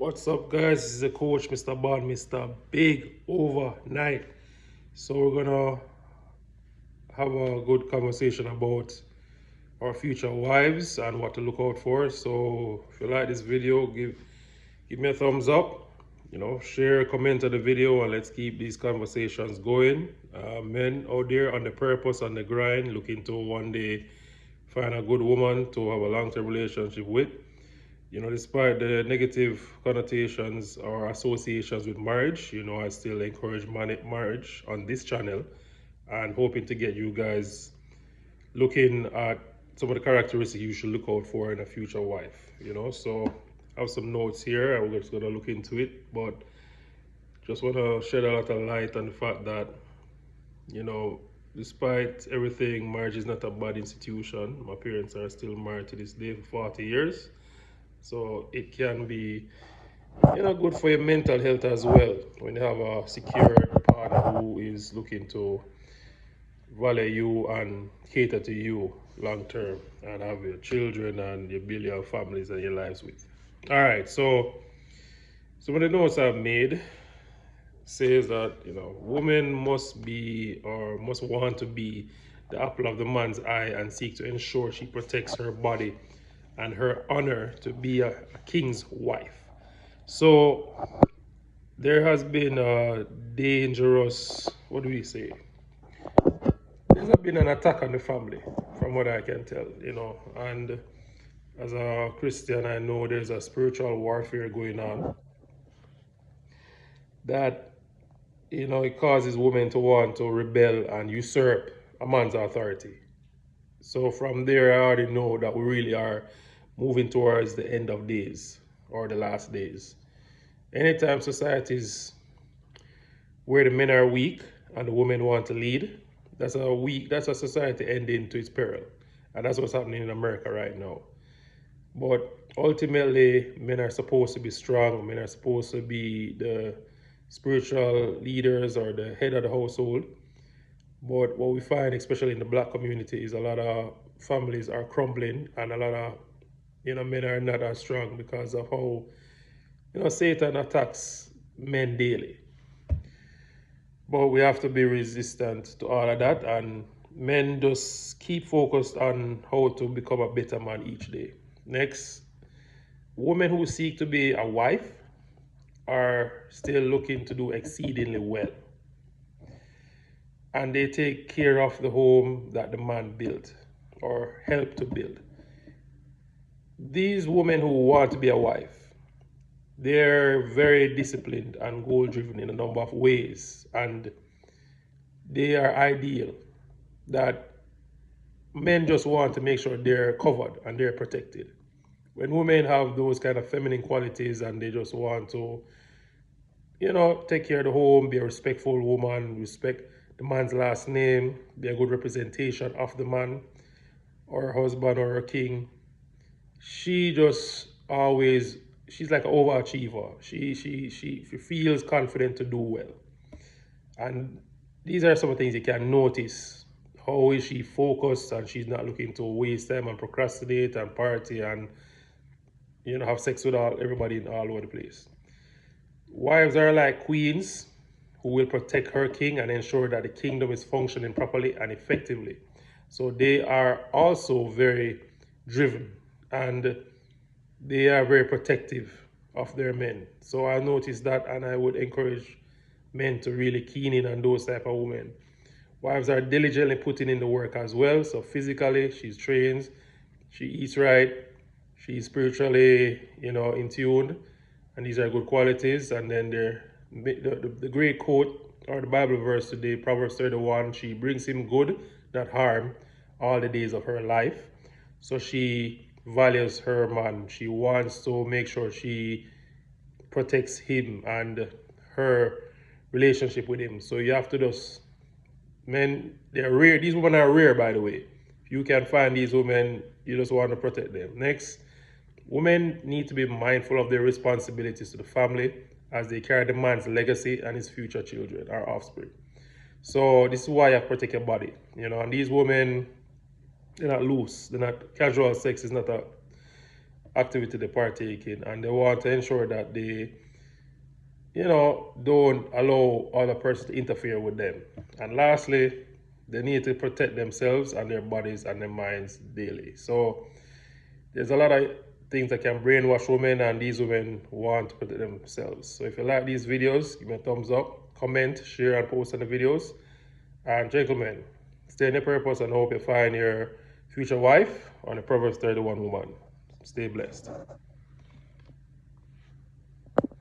What's up, guys? This is the coach, Mr. Bond, Mr. Big Overnight. So we're gonna have a good conversation about our future wives and what to look out for. So if you like this video, give me a thumbs up. Share, comment on the video, and let's keep these conversations going. Men out there on the purpose, on the grind, looking to one day find a good woman to have a long-term relationship with. Despite the negative connotations or associations with marriage, I still encourage marriage on this channel and hoping to get you guys looking at some of the characteristics you should look out for in a future wife. So I have some notes here. I'm just going to look into it, but just want to shed a lot of light on the fact that, you know, despite everything, marriage is not a bad institution. My parents are still married to this day for 40 years. So it can be, good for your mental health as well when you have a secure partner who is looking to value you and cater to you long term and have your children and your build your families and your lives with. All right, so some of the notes I've made says that women must be or must want to be the apple of the man's eye and seek to ensure she protects her body and her honor to be a king's wife. So there has been a dangerous, what do we say? There's been an attack on the family, from what I can tell. And as a Christian, I know there's a spiritual warfare going on that, it causes women to want to rebel and usurp a man's authority. So from there, I already know that we really are moving towards the end of days or the last days. Anytime societies where the men are weak and the women want to lead, that's a society ending to its peril. And that's what's happening in America right now. But ultimately, men are supposed to be strong, men are supposed to be the spiritual leaders or the head of the household. But what we find, especially in the black community, is a lot of families are crumbling and a lot of men are not as strong because of how Satan attacks men daily. But we have to be resistant to all of that, and men just keep focused on how to become a better man each day. Next, women who seek to be a wife are still looking to do exceedingly well. And they take care of the home that the man built or helped to build. These women who want to be a wife, they're very disciplined and goal driven in a number of ways, and they are ideal that men just want to make sure they're covered and they're protected. When women have those kind of feminine qualities and they just want to take care of the home, be a respectful woman, respect the man's last name, be a good representation of the man or her husband or her king, she just always, she's like an overachiever. She feels confident to do well. And these are some of the things you can notice. How is she focused and she's not looking to waste time and procrastinate and party and have sex with everybody all over the place. Wives are like queens who will protect her king and ensure that the kingdom is functioning properly and effectively. So they are also very driven and they are very protective of their men. So I noticed that, and I would encourage men to really keen in on those type of women. Wives are diligently putting in the work as well. So physically, she's trained, she eats right, she's spiritually, in tune, and these are good qualities. And then the great quote or the Bible verse today, Proverbs 31, she brings him good, not harm, all the days of her life. So she values her man. She wants to make sure she protects him and her relationship with him. So you have to just, men, they're rare. These women are rare, by the way. If you can find these women, you just want to protect them. Next, women need to be mindful of their responsibilities to the family as they carry the man's legacy and his future children, our offspring. So this is why you have to protect your body, and these women, they're not loose. They're not, casual sex is not activity they partake in, and they want to ensure that they, don't allow other person to interfere with them. And lastly, they need to protect themselves and their bodies and their minds daily. So there's a lot of things that can brainwash women, and these women want to protect themselves. So if you like these videos, give me a thumbs up, comment, share, and post on the videos. And gentlemen, stay in your purpose and hope you find your future wife on the Proverbs 31 woman. Stay blessed.